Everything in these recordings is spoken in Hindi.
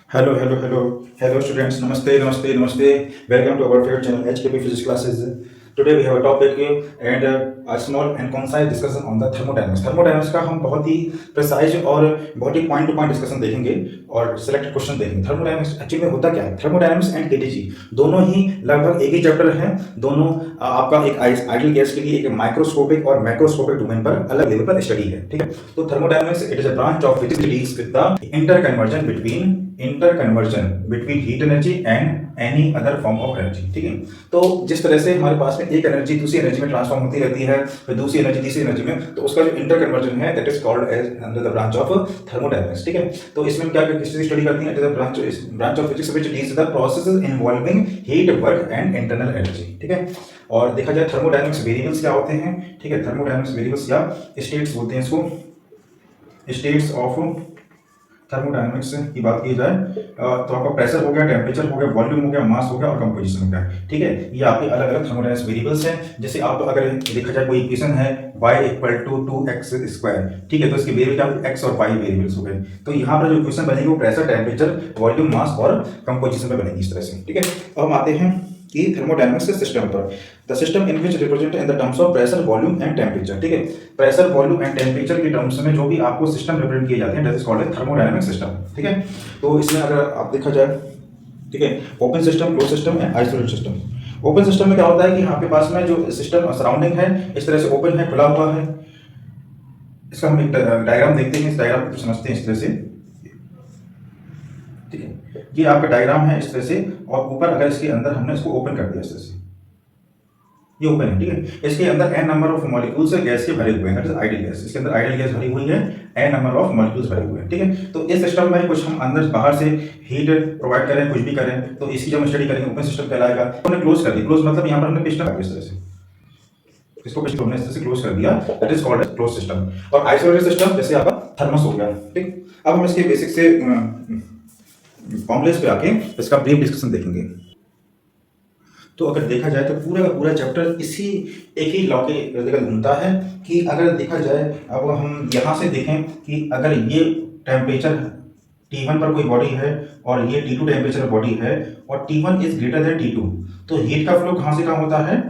Hello, hello, hello, hello, students. Namaste, namaste, namaste. Welcome to our favorite channel HKP Physics classes. Today we have a topic and a small and concise discussion on the thermodynamics. Thermodynamics का हम बहुत ही प्रिसाइज और बहुत ही पॉइंट टू पॉइंट डिस्कशन देखेंगे और सिलेक्टेड क्वेश्चन देखेंगे। थर्मोडायनामिक्स एक्चुअली में होता क्या है? थर्मोडायनामिक्स एंड केटीजी दोनों ही लगभग एक ही चैप्टर है। दोनों आपका एक आइडियल गैस के लिए एक माइक्रोस्कोपिक और मैक्रोस्कोपिक डोमेन पर अलग लेवल पर स्टडी है। ठीक है, तो thermodynamics it is a branch of physics deals with the interconversion between heat energy and any other form of energy. ठीक है, तो जिस तरह से हमारे पास में एक एनर्जी दूसरी एनर्जी में ट्रांसफॉर्म होती रहती है, फिर दूसरी एनर्जी तीसरी एनर्जी में, तो उसका जो इंटरकन्वर्जन है that is called as under the branch of thermodynamics. ठीक है, तो इसमें हम क्या किसकी स्टडी करती हैं? It is a branch of physics which deals the processes involving heat work and internal energy. ठीक है, और देखा जाए थर्मोडायनामिक्स वेरिएबल्स क्या होते हैं? ठीक है, थर्मोडायनामिक्स वेरिएबल्स या स्टेट्स बोलते हैं इसको। स्टेट्स ऑफ थर्मोडायनामिक्स की बात की जाए तो आपका प्रेशर हो गया, टेम्परेचर हो गया, वॉल्यूम हो गया, मास हो गया और कंपोजिशन हो गया। ठीक है, ये आपके अलग अलग थर्मोडायनामिक्स वेरिएबल्स हैं। जैसे आप अगर देखा जाए कोई इक्वेशन है y इक्वल टू 2x², ठीक है, तो इसके वेरिएबल क्या x और y वेरिएबल्स हो गए। तो यहाँ पर जो इक्वेशन बनेगी वो प्रेशर, टेम्परेचर, वॉल्यूम, मास और कंपोजिशन में बनेगी इस तरह से। ठीक है, अब हम आते हैं कि थर्मोडायनामिक्स सिस्टम पर, the system in which represent in the terms of pressure, volume and temperature. ठीक है, प्रेशर, वॉल्यूम एंड टेम्परेचर के टर्म्स में जो भी आपको सिस्टम रिप्रेजेंट किए जाते हैं that is called thermodynamic system. ठीक है, तो इसमें अगर आप देखा जाए, ठीक है, open system, close system and isolated system. Open system में क्या होता है कि आपके पास में जो सिस्टम सराउंडिंग है इस तरह से ओपन है, खुला हुआ है। इसका हम एक डायग्राम देखते हैं, इस डायग्राम को समझते हैं इस तरह से। ठीक है, ये आपका डायग्राम है इस तरह से, और ऊपर अगर इसके अंदर हमने इसको ओपन कर दिया इस तरह से, ये ओपन है। ठीक है, इसके अंदर n number of molecules gas के भरे हुए हैं, दैट इज आइडियल गैस। इसके अंदर आइडियल गैस भरी हुई है, n नंबर ऑफ मॉलिक्यूल्स भरे हुए हैं। ठीक है, तो इस सिस्टम में कुछ हम अंदर बाहर से हीट प्रोवाइड करें, कुछ भी करें, तो इसकी जब हम स्टडी करेंगे ओपन सिस्टम कहलाएगा। हमने क्लोज कर दिया, क्लोज मतलब यहाँ पर हमने पिस्टन इस तरह से, इसको पिस्टन हमने इस तरह से क्लोज कर दिया, that is called close system. और आइसोलेटेड सिस्टम जैसे आपका थर्मस हो गया। ठीक, अब हम इसके बेसिक से फॉर्मूलेस पे आके इसका ब्रीफ डिस्कशन देखेंगे। तो अगर देखा जाए तो पूरा का पूरा चैप्टर इसी एक ही लॉ के इर्द-गिर्द घूमता है कि अगर देखा जाए, अब हम यहाँ से देखें कि अगर ये टेम्परेचर T1 पर कोई बॉडी है और ये T2 टेम्परेचर बॉडी है और T1 is greater than T2, तो हीट का फ्लो कहाँ से कहाँ होता है?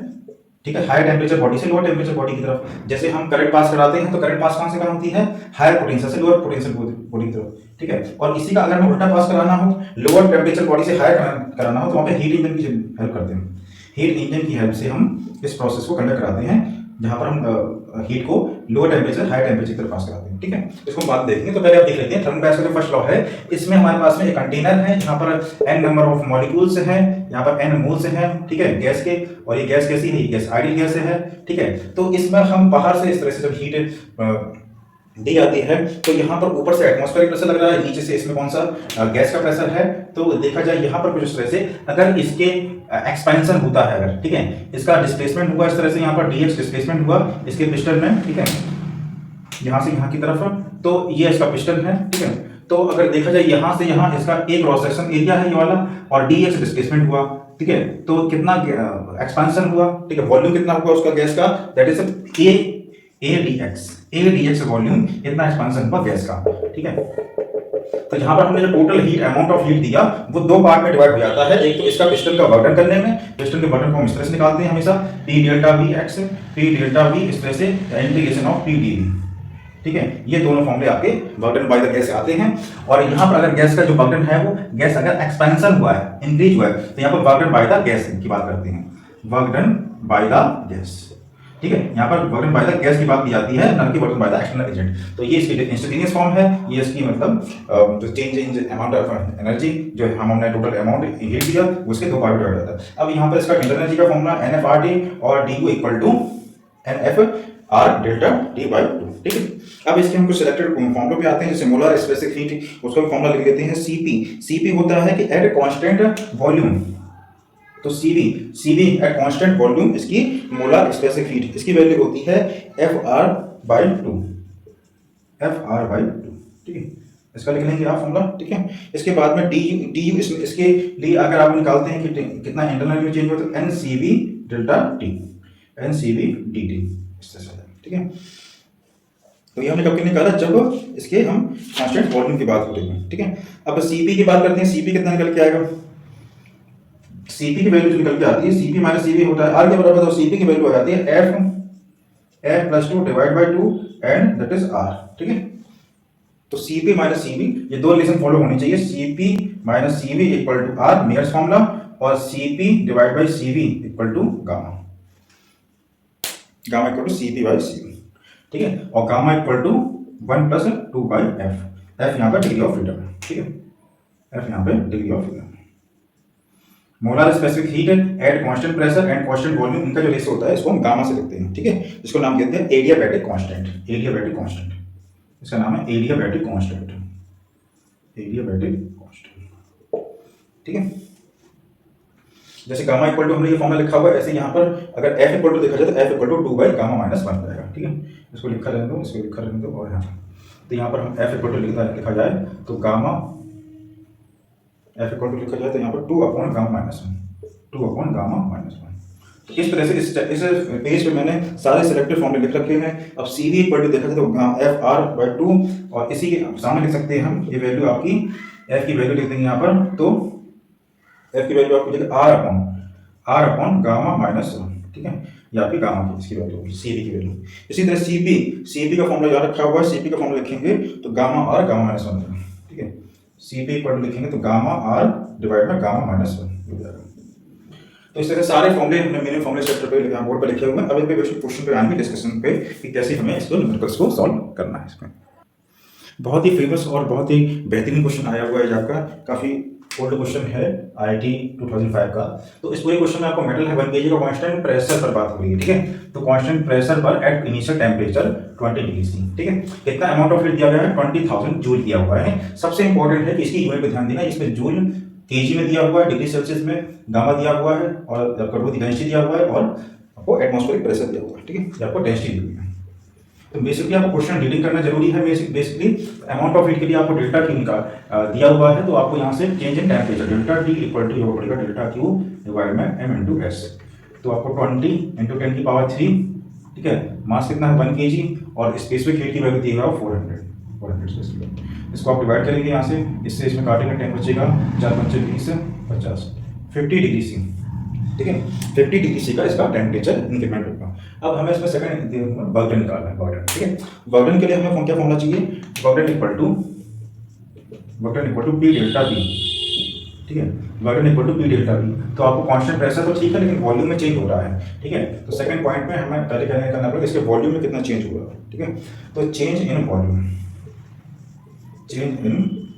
ठीक है, हायर टेम्परेचर बॉडी से लोअर टेम्परेचर बॉडी की तरफ। जैसे हम करंट पास कराते हैं तो करंट पास कहाँ से कहाँ होती है? हायर पोटेंशियल से लोअर पोटेंशियल बॉडी की तरफ। ठीक है, और इसी का अगर हमें उल्टा पास कराना हो, लोअर टेम्परेचर बॉडी से हायर कराना हो, तो वहाँ पे हीट इंजन की हेल्प करते हैं। हीट इंजन की हेल्प से हम इस प्रोसेस को कंडक्ट कराते हैं, जहां पर हम हीट को लोअर टेम्परेचर हाई टेम्परेचर की तरफ पास कराते हैं। ठीक है, इसको हम बात देखेंगे। तो पहले आप देख लेते हैं थर्मोडायनामिक्स का जो फर्स्ट लॉ है, इसमें हमारे पास में एक कंटेनर है जहां पर n नंबर ऑफ मॉलिक्यूल्स हैं, यहाँ पर n मोल्स हैं। ठीक है, गैस के, और ये गैस कैसी है? ये गैस आइडियल गैस है। ठीक है, तो इसमें हम बाहर से इस तरह से जब हीट दी जाती है तो यहाँ पर ऊपर से एटमॉस्फेरिक प्रेशर लग रहा है, नीचे से इसमें कौन सा गैस का प्रेशर है। तो देखा जाए यहाँ पर कुछ इस तरह से, अगर इसके एक्सपेंशन होता है, अगर ठीक है इसका डिस्प्लेसमेंट हुआ इस तरह से, यहाँ पर dx डिस्प्लेसमेंट हुआ इसके पिस्टन में, ठीक है, यहाँ से यहाँ की तरफ, तो ये इसका पिस्टन है। ठीक है, तो अगर देखा जाए यहाँ से यहाँ इसका एक क्रॉस सेक्शन एरिया है ये वाला, और dx डिस्प्लेसमेंट हुआ। ठीक है, तो कितना एक्सपेंशन हुआ? ठीक है, वॉल्यूम कितना हुआ उसका गैस का? That is a dx volume, इतना एक्सपेंशन हुआ गैस का। ठीक है, तो यहाँ पर हमने जो total heat, amount of heat दिया वो दो पार्ट में डिवाइड हो जाता है। एक तो इसका पिस्टन का वर्क डन करने में, पिस्टन के वर्क को हम इस तरह से निकालते हैं हमेशा, P delta V x, P delta V इस तरह से इंटीग्रेशन ऑफ P dV। ठीक है, ये दोनों फॉर्मूले आपके work done by the gas आते हैं। और यहाँ पर अगर गैस का जो वर्क डन है वो गैस अगर एक्सपेंशन हुआ है, इंक्रीज हुआ है, तो यहाँ पर work done by the gas की बात करते हैं, work done by the gas. ठीक है, यहाँ पर work done by the gas की बात की जाती है, न कि work done by the external agent. तो ये इसकी इंस्टेंटेनियस फॉर्म है, ये इसकी मतलब जो change in amount of energy, जो हमने टोटल अमाउंट हीट दिया उसके दो पार्ट डिवाइड होता है। अब यहाँ पर इसका इंटरनल एनर्जी का फॉर्मूला NFRT और DU equal to NFR delta T by 2। ठीक है, अब इसके हम कुछ सिलेक्टेड फॉर्मूले पे आते हैं, जैसे मोलर स्पेसिफिक हीट, उसका भी फॉर्मूला लिख लेते हैं। CP होता है कि एट कांस्टेंट वॉल्यूम, तो CV एट कांस्टेंट वॉल्यूम इसकी मोलर स्पेसिफिक हीट, इसकी वैल्यू होती है FR बाई 2। ठीक है, इसका लिख लेंगे आप फॉर्मूला। ठीक है, इसके बाद में DU इसके लिए अगर आप निकालते हैं कि कितना इंटरनल चेंज होता है, NCV delta T, NCV dt इस तरह से। ठीक है, तो ये हमने कब निकाला, जब इसके हम कांस्टेंट वॉल्यूम की बात करेंगे, ठीक है। अब सीपी की बात करते हैं, सीपी कितना निकल के आएगा, सीपी की वैल्यू जो निकल के आती है, सीपी माइनस सीपी होता है आर के बराबर, तो सीपी की वैल्यू आ जाती है F plus 2 divide by 2 and that is R, ठीक है। तो सीपी माइनस सीबी, ये दो रिलेशन फॉलो होनी चाहिए, CP minus CB equal to R Mayer's formula, और CP divide by CB equal to gamma, gamma equal to CP by CB, ठीक है। और gamma equal to 1 plus 2 by F, F यहाँ पे डिग्री ऑफ फ्रीडम है, ठीक है, एफ यहाँ पे degree of freedom. Molar specific heat at constant pressure and constant volume, इनका जो रेशियो होता है इसको हम गामा से लिखते हैं, ठीक है। इसको नाम कहते हैं एडियाबैटिक कांस्टेंट, एडियाबैटिक कांस्टेंट, इसका नाम है एडियाबैटिक कांस्टेंट, एडियाबैटिक कांस्टेंट, ठीक है। जैसे गामा इक्वल टू हमने ये फॉर्मूला लिखा हुआ है, ऐसे यहाँ पर अगर एफ इक्वल टू देखा जाए तो F equal to 2 by gamma minus 1 रहेगा, ठीक है। इसको लिखा रहने दो, इसको लिखा रहने दो, और यहाँ तो यहाँ पर हम एफ इक्वल टू लिखा जाए तो गामा, एफ इक्वल टू लिखा जाए तो यहाँ पर 2 upon gamma minus 1, 2 upon gamma minus 1। तो इस तरह से इस पेज पे मैंने सारे सिलेक्टेड फॉर्मूले लिख रखे हैं। अब सी वी इक्वल टू देखा जाए तो एफ आर बाई 2, और इसी के सामने लिख सकते हैं हम ये वैल्यू आपकी एफ की वैल्यू लिख देंगे यहाँ पर, तो एफ की वैल्यू आपको देगा आर अपॉन गामा माइनस 1, ठीक है। ये आपकी गामा की इसकी वैल्यू होगी, सी की वैल्यू। इसी तरह सीपी का फॉर्मूला याद रखा हुआ है, सीपी का फॉर्मूला लिखेंगे तो गामा आर गामा माइनस 1, ठीक है। सीपी इक्वल टू लिखेंगे तो gamma R divide by gamma minus 1 हो जाएगा। तो इस तरह सारे फॉर्मूले हमने मेरे फॉर्मूले सेक्टर पे यहाँ बोर्ड पे लिखे हुए हैं। अब इस पे क्वेश्चन पे आएंगे डिस्कशन पे कि कैसे हमें इसको न्यूमेरिकल्स को सॉल्व करना है। इसमें बहुत ही फेमस और बहुत ही बेहतरीन क्वेश्चन आया हुआ है आपका, काफी ओल्ड क्वेश्चन है IIT 2005 का। तो इस पूरे क्वेश्चन में आपको मेटल है 1 kg का कांस्टेंट प्रेशर पर बात हो रही है, ठीक है। तो कांस्टेंट प्रेशर पर at initial temperature 20 degree C, ठीक है। कितना अमाउंट ऑफ हीट दिया गया है, 20,000 जूल दिया हुआ है। सबसे इंपॉर्टेंट है कि इसकी यूनिट पे ध्यान देना, इसमें जूल केजी में दिया हुआ है, डिग्री सेल्सियस में गामा दिया हुआ है, और आपको डेंसिटी दिया हुआ है, और आपको एटमॉस्फेरिक प्रेशर दिया हुआ है, ठीक है। ये आपको डेंसिटी दी हुई है। तो बेसिकली आपको क्वेश्चन रीडिंग करना जरूरी है। बेसिकली अमाउंट ऑफ हीट के लिए आपको डेल्टा क्यू दिया हुआ है, तो आपको यहाँ से change in temperature delta T equal to पड़ेगा डेल्टा क्यू डिवाइड में m इंटू एस। तो आपको 20 इंटू 10 की पावर 3, ठीक है। मास कितना है 1 kg, और स्पेसिफिक हीट की वैल्यू दी हुआ है 400 स्पेसिफिक। इसको आप डिवाइड करेंगे यहाँ से, इससे इसमें काटेंगे, 10 बचेगा, 4 5 20 50, 50 डिग्री सी, ठीक है। 50 डिग्री सी का इसका टेम्परेचर इंक्रीमेंट होगा। अब हमें इसमें सेकंड बर्गन निकालना है, बर्गन, ठीक है। बर्गन के लिए हमें क्या फॉर्मूला चाहिए, बर्गन equal to P delta B, ठीक है। बर्गन equal to P delta B. तो आपको कांस्टेंट प्रेशर तो ठीक है, लेकिन वॉल्यूम में चेंज हो रहा है, ठीक है। तो सेकंड पॉइंट में हमें पहले कहने करना पड़ेगा इसके वॉल्यूम में कितना चेंज हुआ, ठीक है। तो चेंज इन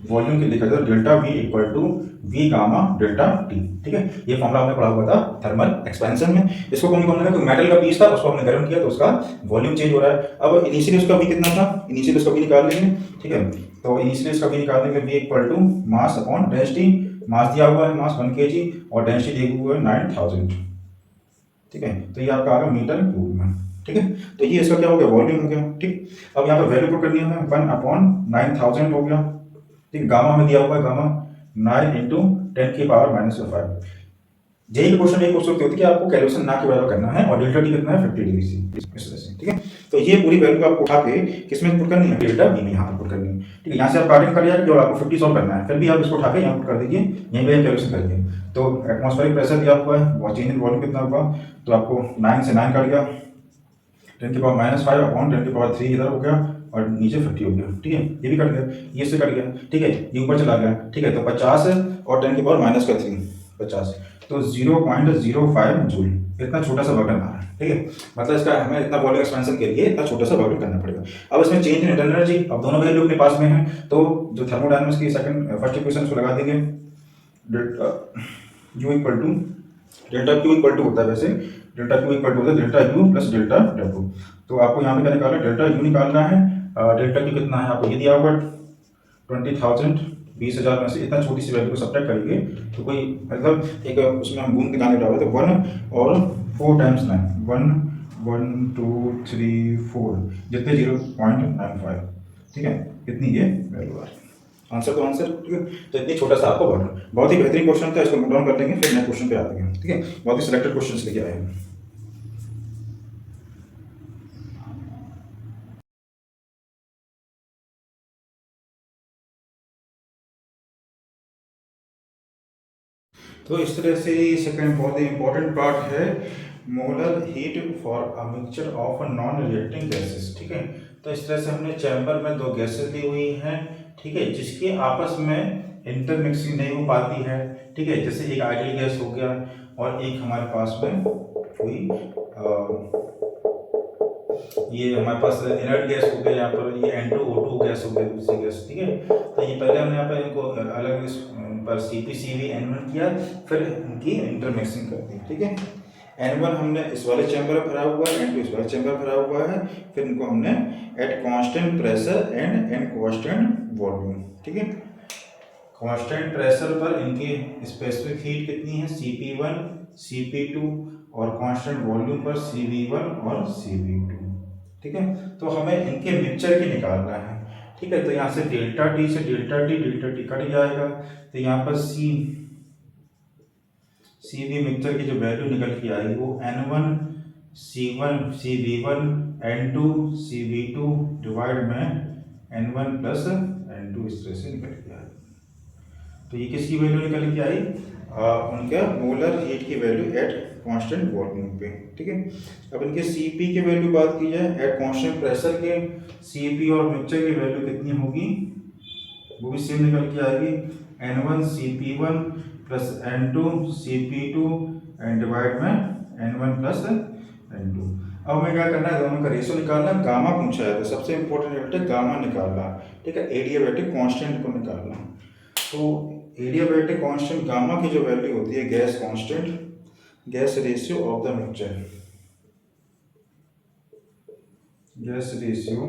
वॉल्यूम के लिखा जाता है delta V equal to V gamma delta T, ठीक है। ये फॉर्मूला हमने पढ़ा हुआ था थर्मल एक्सपेंशन में। इसको कौन कौन है, मेटल का पीस था, उसको हमने गर्म किया तो उसका वॉल्यूम चेंज हो रहा है। अब इनिशियली उसका वी कितना था, इनिशियली उसका वी निकाल लेंगे, ठीक है। तो इनिशियली उसका वी निकालने के लिए V equal to mass upon density, mass दिया हुआ है मास 1 kg, और डेंसिटी दी हुई है 9000, ठीक है। तो ये आपका आ गया मीटर क्यूब में, ठीक है। तो ये इसका क्या हो गया, वॉल्यूम हो गया, ठीक। अब यहाँ पर वैल्यू पुट करनी है, 1 अपॉन 9000 हो गया, ठीक। गामा में दिया हुआ है गामा 9 इंटू 10 की पावर -5। जेई क्वेश्चन एक क्वेश्चन होती है कि आपको कैलकुलेशन ना के बराबर करना है, और डेल्टा टी कितना है 50 डिग्री सी, इस तरह से, ठीक है। तो ये पूरी वैल्यू आपको उठा के किसमें पुट करनी है, डेल्टा बी में यहाँ पर पुट करनी है, ठीक है। यहाँ से आप काटिंग कर लिया और आपको 50 सॉल्व करना है, फिर भी आप इसको उठा के यहाँ पुट कर दीजिए, यहीं पे कैलकुलेशन करिए। तो एटमॉस्फेरिक प्रेशर दिया हुआ है, चेंज इन वॉल्यूम कितना होगा, तो आपको 9 से 9 कट गया, 10 की पावर -5 अपॉन 10 की पावर 3 इधर हो गया, और नीचे 50 हो गया, ठीक है। ये भी कट गया, ये से कट गया, ठीक है। ये ऊपर चला गया, ठीक है। तो 50 और 10 की पावर -3 50, तो 0.05 जूल, इतना छोटा सा बर्गन आ रहा है, ठीक है। मतलब इसका हमें इतना वॉल्यूम एक्सपेंशन के लिए इतना छोटा सा बर्गन करना पड़ेगा। अब इसमें चेंज इन इंटरनल एनर्जी, अब दोनों वैल्यू अपने पास में है, तो जो थर्मोडायनामिक्स की फर्स्ट इक्वेशन उसको लगा देंगे, U equal to delta Q equal to होता है, वैसे डेल्टा क्यू इक्वल टू होता है delta U plus delta W. तो आपको यहाँ पे क्या निकालना है, डेल्टा यू निकालना है, डेल्टा क्यू कितना है आपको ये दिया हुआ 20,000, 20,000 में से इतना छोटी सी वैल्यू को सब्ट्रैक्ट करेंगे तो कोई मतलब एक उसमें हम बूंद निकालने डाले तो 1 और 4 टाइम्स 9, 1 1 2 3 4 जितने 0.95, ठीक है। इतनी ये वैल्यू आ रही है। आंसर तो आंसर, ठीक है। तो इतनी छोटा सा आपको बहुत ही बेहतरीन क्वेश्चन था, इसको नोट डाउन कर लेंगे, फिर नेक्स्ट क्वेश्चन पे आते हैं, ठीक है। बहुत ही सिलेक्टेड क्वेश्चंस लेके आए हैं। तो इस तरह से सेकंड बहुत ही इंपॉर्टेंट पार्ट है molar heat for a mixture of non reacting gases. ठीक है, तो इस तरह से हमने चैम्बर में दो गैसेस ली हुई हैं, ठीक है, जिसके आपस में इंटरमिक्सिंग नहीं हो पाती है। ठीक है, जैसे एक आइडियल गैस हो गया और एक हमारे पास में कोई ये हमारे पास इनर्ट गैस हो गया, यहाँ पर ये N2O2 गैस हो गई, दूसरी गैस। ठीक है, तो ये पहले हमने यहाँ पर इनको अलग पर CpCv N1 किया, फिर इनकी इंटरमिक्सिंग कर दी। ठीक है, N1 हमने इस वाले चैम्बर में भरा हुआ है, N2 इस वाले चैम्बर में भरा हुआ है, फिर इनको हमने eight constant pressure and constant volume. ठीक है, कांस्टेंट प्रेशर पर इनकी स्पेसिफिक हीट कितनी है, Cp1 Cp2, और कांस्टेंट वॉल्यूम पर Cv1 और Cv2। ठीक है, तो हमें इनके मिक्सचर की निकालना है। ठीक है, तो यहाँ से डेल्टा टी से डेल्टा टी कट जाएगा, तो यहाँ पर Cv मिक्सचर की जो वैल्यू निकल के आएगी वो N1 C1 Cv1 N2 Cv2 divide में N1 प्लस N2 इस तरह से निकल के आएगी। तो ये किसकी वैल्यू निकल के आई, उनका मोलर हीट की वैल्यू एट कांस्टेंट वॉल्यूम पे। ठीक है, अब इनके Cp की वैल्यू बात की जाए एट कांस्टेंट प्रेशर के, Cp और मिक्सचर की वैल्यू कितनी होगी, वो भी सेम निकल के आएगी, N1 Cp1 plus N2 Cp2 and divide में N1 प्लस N2। अब हमें क्या करना है, दोनों का रेशियो निकालना है। गामा पूछा है तो सबसे इंपॉर्टेंट यूनिट है गामा निकालना। ठीक है, एडियाबैटिक कांस्टेंट को निकालना। तो एडियाबैटिक कांस्टेंट गामा की जो वैल्यू होती है, gas constant, gas ratio of the mixture, gas ratio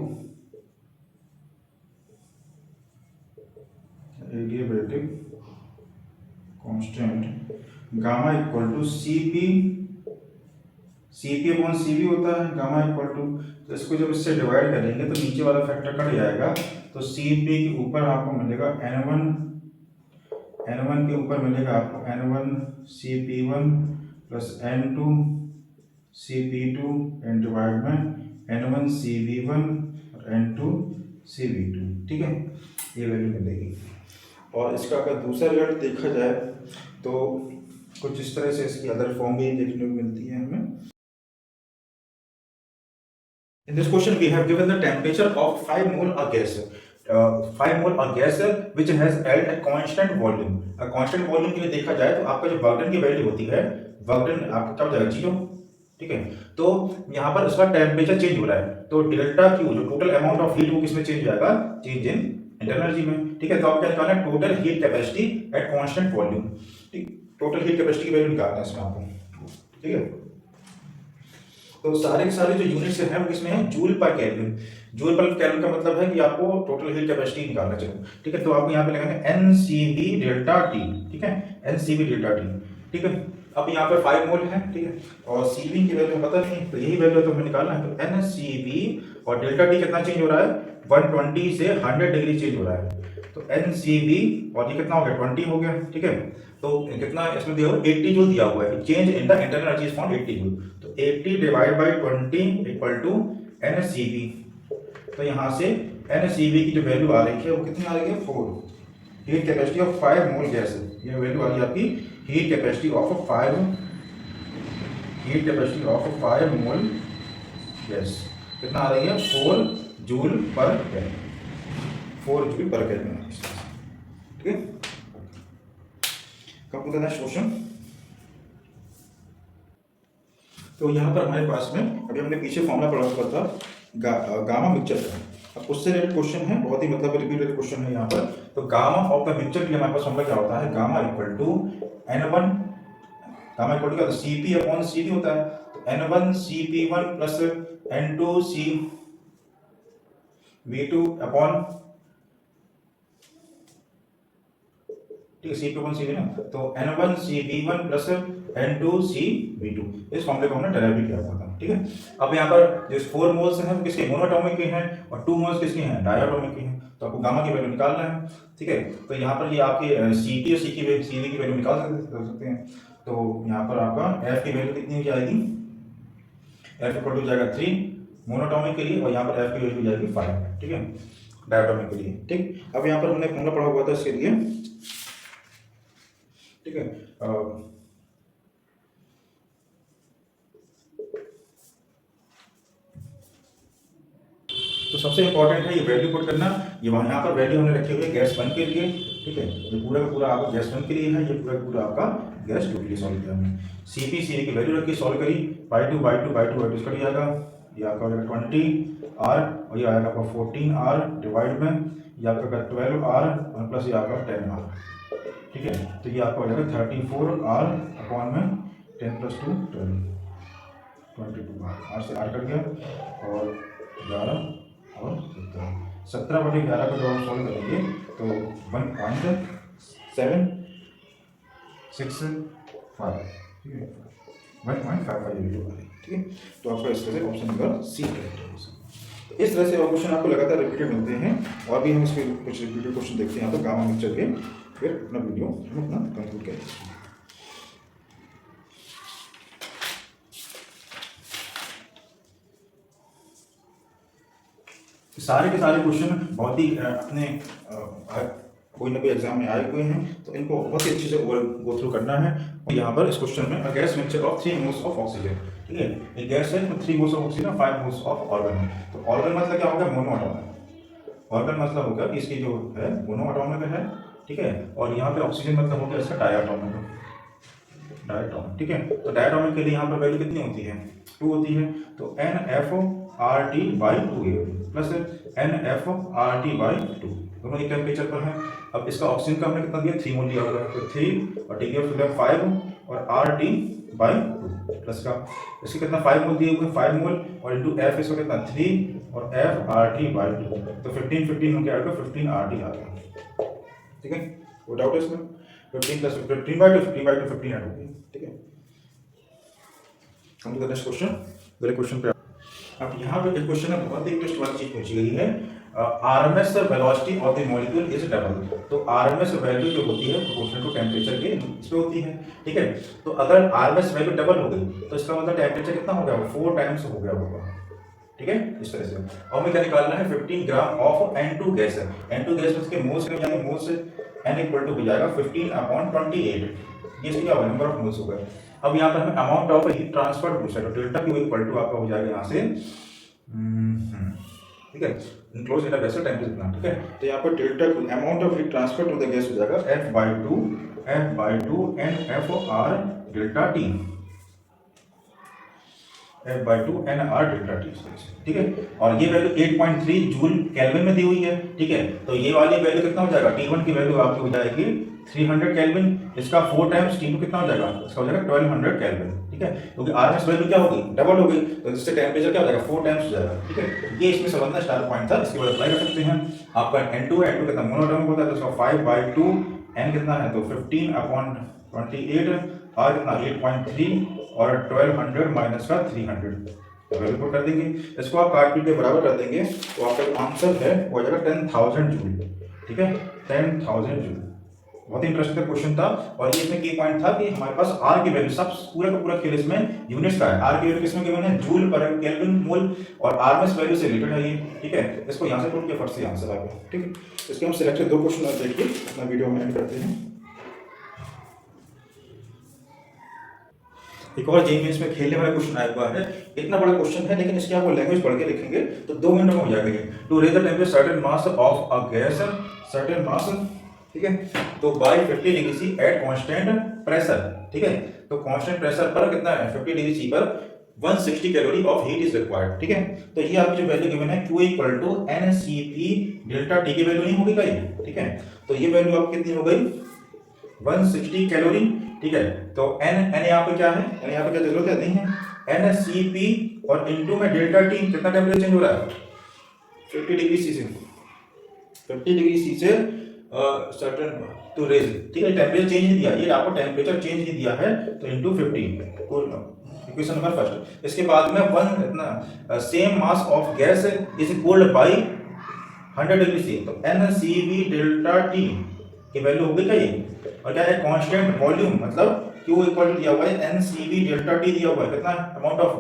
adiabatic constant gamma equal to Cp upon Cv होता है, गामा इक्वल टू, तो इसको जब इससे डिवाइड करेंगे तो नीचे वाला फैक्टर कट जाएगा, तो Cp के ऊपर आपको मिलेगा N1 के ऊपर मिलेगा आपको N1 Cp1 plus N2 Cp2 and divide में N1 Cv1 और N2 Cv2। ठीक है, ये वैल्यू मिलेगी। और इसका अगर दूसरा रिजल्ट देखा जाए तो कुछ इस तरह से इसकी अदर फॉर्म भी देखने को मिलती है हमें। In this question we have given the temperature of 5 mole of gas, 5 mole of gas which has held at constant volume। constant volume के लिए देखा जाए तो आपका जो वर्कडन की वैल्यू होती है, वर्कडन आपका क्या हो जाएगा, 0। ठीक है, तो यहाँ पर उसका टेम्परेचर चेंज हो रहा है, तो डेल्टा क्यू जो टोटल अमाउंट ऑफ हीट वो किसमें चेंज हो जाएगा, चेंज इन एनर्जी में। ठीक है, तो आपको क्या निकालना है, total heat capacity at constant volume. ठीक, टोटल हीट कैपेसिटी की वैल्यू निकालना है इसमें आपको। ठीक है, तो सारे के सारे जो यूनिट्स हैं वो किसमें है, जूल पर केल्विन। जूल पर केल्विन का मतलब है कि आपको टोटल हीट कैपेसिटी निकालना चाहिए। ठीक है, तो आपको यहाँ पे लगाएंगे NCV डेल्टा टी। ठीक है, NCV डेल्टा टी। ठीक है, अब यहाँ पर 5 मोल है। ठीक है, और Cv की वैल्यू पता नहीं, तो यही वैल्यू तो हमें निकालना है। तो NCV और डेल्टा टी कितना चेंज हो रहा है, 120 से 100 डिग्री चेंज हो रहा है। तो NCV और ये कितना हो गया, 20 हो गया। ठीक है, तो कितना इसमें दिया हुआ, 80 जूल दिया हुआ है, change in the internal energy is found 80 joule. तो 80 divide by 20 equal to NCV। तो यहाँ से NCV की जो वैल्यू आ रही है वो कितनी आ रही है, 4। Heat capacity of 5 mole gas, ये वैल्यू आ रही है आपकी heat capacity of 5 mole gas. कितना आ रही है, 4 जूल पर केल्विन, 4 जूल पर केल्विन। ठीक है, कब नेक्स्ट क्वेश्चन। तो यहाँ पर हमारे पास में अभी हमने पीछे फॉर्मूला पढ़ा हुआ था गामा मिक्सचर का। अब उससे रिलेटेड क्वेश्चन है, बहुत ही मतलब रिपीटेड क्वेश्चन है यहाँ पर। तो गामा ऑफ द मिक्सचर के लिए हमारे पास फॉर्मूला क्या होता है, gamma equal to N1, gamma equal to Cp upon Cv होता है। तो N1 Cp1 plus N2 Cv2 upon, ठीक है, Cp अपॉन Cv ना, तो N1 Cv1 plus N2 Cv2, इस फॉर्मूले को हमने डेराइव किया हुआ था। ठीक है, अब यहाँ पर जो 4 मोल्स हैं वो किसके, मोनोटॉमिक के हैं, और 2 मोल्स किसके हैं, डायटोमिक के हैं। तो आपको गामा की वैल्यू निकालना है। ठीक है, तो यहाँ पर ये आपके Cp और Cv की वैल्यू निकाल सकते हैं। तो यहाँ पर आपका F की वैल्यू कितनी हो जाएगी, F इक्वल टू जाएगा 3 मोनोटॉमिक के लिए, और यहाँ पर F की वैल्यू जाएगी 5। ठीक है, डायटोमिक के लिए। ठीक, अब यहाँ पर हमने फॉर्मूला पढ़ा हुआ था इसके लिए। ठीक है, तो सबसे इंपॉर्टेंट है ये वैल्यू पुट करना। ये वहाँ यहाँ पर वैल्यू हमने रखी हुई है गैस 1 के लिए, ठीक है। ये पूरा का पूरा आपका गैस 1 के लिए है, ये पूरा का पूरा आपका गैस 2 के लिए सॉल्व किया हमने। सीपी सी की वैल्यू रखी, सॉल्व करी, बाई टू कट जाएगा, ये आपका हो जाएगा 20 आर और ये आएगा आपका 14 आर डिवाइड में ये आपका 12 आर और प्लस ये आपका 10 आर, ठीक है। तो ये आपका हो जाएगा 34 आर अपॉन में 10 + 2 12 22 आर से आर कट गया और 11 और 17/11 को जब आप सॉल्व करेंगे तो 1.765, ठीक है, 1.55 वैल्यू आ रही है, ठीक है। तो आपका इस तरह से ऑप्शन नंबर सी करेक्ट है। तो इस तरह से और क्वेश्चन आपको लगातार रिपीटेड मिलते हैं और भी हम इसके कुछ रिपीटेड क्वेश्चन देखते हैं। तो गामा मिक्सचर के फिर अपना वीडियो हम अपना कंक्लूड करेंगे। सारे के सारे क्वेश्चन बहुत ही अपने कोई ना कोई एग्जाम में आए हुए हैं, तो इनको बहुत ही अच्छे से गो थ्रू करना है। यहाँ पर इस क्वेश्चन में gas mixture of 3 moles of oxygen, ठीक है। एक गैस है 3 moles of oxygen 5 moles of organ. तो ऑर्गन मतलब क्या होगा, मोनो एटॉमिक। ऑर्गन मतलब होगा इसकी जो है मोनो एटॉमिक है, ठीक है। और यहाँ पे ऑक्सीजन मतलब होगा इसका डायटोमिक, ठीक है। तो डायटोमिक के लिए यहाँ पर वैल्यू कितनी होती है, 2 होती है। तो NFRT/2 प्लस NFRT/2 दोनों एक टेम्परेचर पर है। अब इसका ऑक्सीजन का हमने कितना दिया, 3 मोल दिया होगा, तो 3 और टी फिर 5 और RT/2 प्लस का इसके कितना 5 मोल दिए हुए 5 मोल और इंटू F इसका कितना 3 और FRT/2 तो 15 हो गया, 15 RT आ गया, ठीक है। वो डाउट है इसमें 15 + 15/2 15/2 ऐड हो गई, ठीक है। हम नेक्स्ट क्वेश्चन, अगले क्वेश्चन पे अब यहाँ पे एक क्वेश्चन है, बहुत ही इंटरेस्ट वाली चीज पूछी गई है। RMS velocity of the molecule is double. तो RMS वैल्यू जो होती है प्रोपोर्शनल टू टेम्परेचर के इस पे होती है, ठीक है। तो अगर RMS वैल्यू डबल हो गई तो इसका मतलब टेम्परेचर कितना हो गया, 4 टाइम्स हो गया होगा, ठीक है। इस तरह से और हमें क्या निकालना है, 15 ग्राम ऑफ N2 गैस है। N2 गैस में इसके मोल्स यानी मोल्स N = हो जाएगा 15/28, ये इसका क्या नंबर ऑफ मोल्स होगा। अब यहाँ पर हमें अमाउंट ऑफ हीट ट्रांसफर पूछा है, तो डेल्टा Q = आपका हो जाएगा यहाँ से, ठीक है, enclose in a vessel temperature plant, ठीक है। तो यहाँ पर delta Q amount of heat transfer to the gas हो जाएगा F/2 NFR delta T, F/2 NR delta T, ठीक है। और ये वैल्यू 8.3 जूल केल्विन में दी हुई है, ठीक है। तो ये वाली वैल्यू कितना हो जाएगा, T1 की वैल्यू आपकी हो जाएगी 300 केल्विन, इसका 4 टाइम्स T2 कितना हो जाएगा, इसका हो जाएगा 1200 केल्विन, ठीक है। क्योंकि RMS वैल्यू क्या होगी, डबल हो गई, तो इससे टेम्परेचर क्या हो जाएगा, 4 टाइम्स हो जाएगा, ठीक है। ये इसमें संबंध स्टार पॉइंट था, इसके बाद अप्लाई कर सकते हैं। आपका N2 है, N2 कितना मोनोएटॉमिक होता है, तो इसका 5/2 N कितना है, तो 15/28 R कितना 8.3 और 1200 माइनस का 300 वैल्यू पुट कर देंगे। इसको आप काट पीट के बराबर कर देंगे तो आपका आंसर है वो हो जाएगा 10,000 जूल, ठीक है, 10,000 जूल। बहुत ही इंटरेस्टिंग क्वेश्चन था और ये इसमें की पॉइंट था कि हमारे पास आर की वैल्यू सब पूरा का पूरा खेल इसमें यूनिट्स का है। आर की वैल्यू किसमें गिवन है, जूल पर केल्विन मोल और आरएमएस वैल्यू से रिलेटेड है ये, ठीक है। इसको यहां से पुट के फट से आंसर आ गया, ठीक है। इसके हम सिलेक्टेड 2 क्वेश्चन देखिए अपना वीडियो में एंड करते हैं। एक और जेईई में खेलने वाला क्वेश्चन आया हुआ है, इतना बड़ा क्वेश्चन है लेकिन इसके आप लैंग्वेज पढ़ के लिखेंगे तो 2 मिनट में हो जाएगा ये। To raise the temperature certain mass of a gas, certain mass, ठीक है, तो by 50 degree C at constant pressure, ठीक है। तो कांस्टेंट प्रेशर पर कितना है, 50 डिग्री सी पर 160 calorie of heat is required, ठीक है। तो ये आपकी जो वैल्यू गिवन है Q = NCP डेल्टा T की वैल्यू नहीं होगी भाई, ठीक है। तो ये वैल्यू आपकी कितनी हो गई 160 कैलोरी, ठीक है। तो n यहाँ पे क्या है, n यहाँ पे क्या जरूरत है, नहीं है, NCP और इनटू में डेल्टा T कितना टेम्परेचर चेंज हो रहा है 50 डिग्री सी से, 50 डिग्री सी से सर्टेन टू रेज, ठीक है। टेम्परेचर चेंज नहीं दिया, ये आपको टेम्परेचर चेंज नहीं दिया है, तो इनटू 50 इक्वेशन नंबर फर्स्ट। इसके बाद में वन इतना same mass of gas is equaled by 100 degree C, तो NCV डेल्टा T की वैल्यू होगी क्या ये, और क्या है कांस्टेंट वॉल्यूम मतलब Q इक्वल दिया हुआ है NCV डेल्टा T दिया हुआ है कितना अमाउंट ऑफ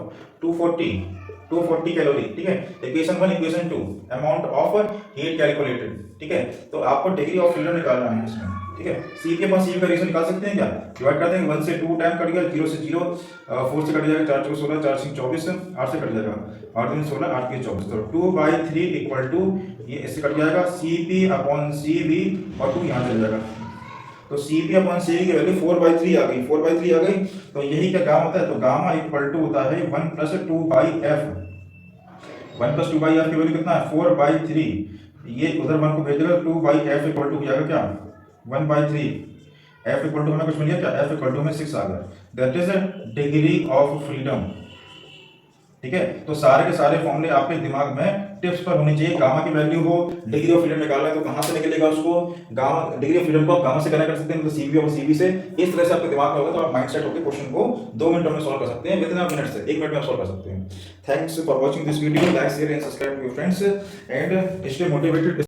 240 कैलोरी, ठीक है। Equation 1 equation 2 amount of heat calculated, ठीक है। तो आपको डिग्री ऑफ फ्रीडम निकालना है इसमें, ठीक है। C P upon C V का रेशियो निकाल सकते हैं क्या? डिवाइड कर देंगे, 1 से 2 टाइम कट गया, 0 से 0, 4 से कट जाएगा, 4 चौक 16, 4 सिंह 24, 8 से कट जाएगा, 8 दूनी 16, 8 के 24, तो 2/3 इक्वल टू ये इससे कट जाएगा C P upon C V और 2 यहाँ चल जाएगा, तो C P upon C V की वैल्यू 4/3 आ गई, 4/3 आ गई। तो यही क्या गामा होता है, तो गामा इक्वल टू होता है 1 + 2/f। 1 + 2/f की वैल्यू कितना है, 4/3, ये उधर 1 को भेज देगा, 2/f इक्वल टू हो जाएगा क्या, 1/3। f इक्वल टू हमें कुछ मिल गया क्या, f इक्वल टू हमें 6 आ गया, that is degree of freedom. ठीक है, तो सारे के सारे फॉर्मूले आपके दिमाग में टिप्स पर होने चाहिए। गामा की वैल्यू हो, डिग्री ऑफ फ्रीडम निकालना है तो कहां से निकलेगा उसको, गामा डिग्री ऑफ फ्रीडम को आप गामा से कनेक्ट कर सकते हैं, मतलब सीवी और सीवी से। इस तरह से आपके दिमाग में होगा तो आप माइंड सेट होकर क्वेश्चन को 2 मिनटों में सॉल्व कर सकते हैं, विदिन मिनट से 1 मिनट में आप सॉल्व कर सकते हैं। Thanks for watching this video, like share and subscribe to your friends and stay motivated.